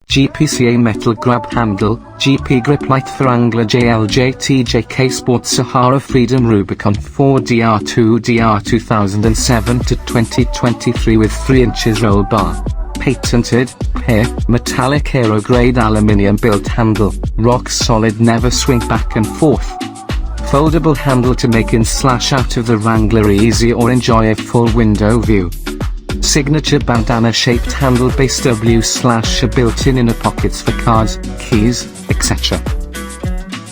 GPCA metal grab handle, GP grip LITE for Wrangler JLJTJK Sport Sahara Freedom Rubicon 4DR2DR 2007 to 2023 with 3 inches roll bar. Patented, pair, metallic aero grade aluminium built handle, rock solid, never swing back and forth. Foldable handle to make in/out of the Wrangler easy or enjoy a full window view. Signature bandana shaped handle base W/a built-in inner pockets for cards, keys, etc.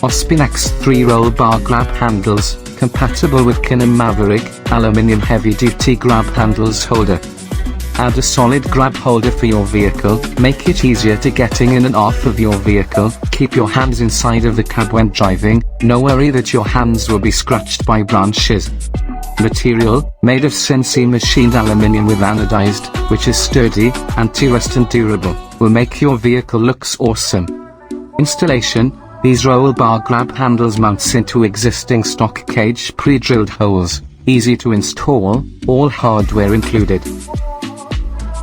OSBUN X3 roll bar grab handles, compatible with Canon Maverick, aluminium heavy-duty grab handles holder. Add a solid grab holder for your vehicle, make it easier to getting in and off of your vehicle, keep your hands inside of the cab when driving, no worry that your hands will be scratched by branches. Material, made of CNC machined aluminium with anodized, which is sturdy, anti-rust and durable, will make your vehicle looks awesome. Installation, these roll bar grab handles mounts into existing stock cage pre-drilled holes, easy to install, all hardware included.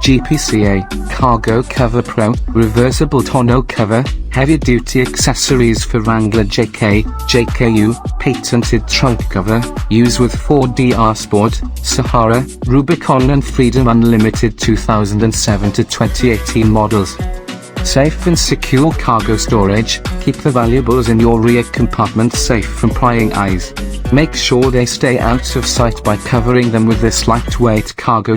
GPCA, Cargo Cover Pro, Reversible Tonneau Cover, heavy-duty accessories for Wrangler JK/JKU, patented trunk cover, used with 4DR Sport, Sahara, Rubicon and Freedom Unlimited 2007 to 2018 models. Safe and secure cargo storage, keep the valuables in your rear compartment safe from prying eyes. Make sure they stay out of sight by covering them with this lightweight cargo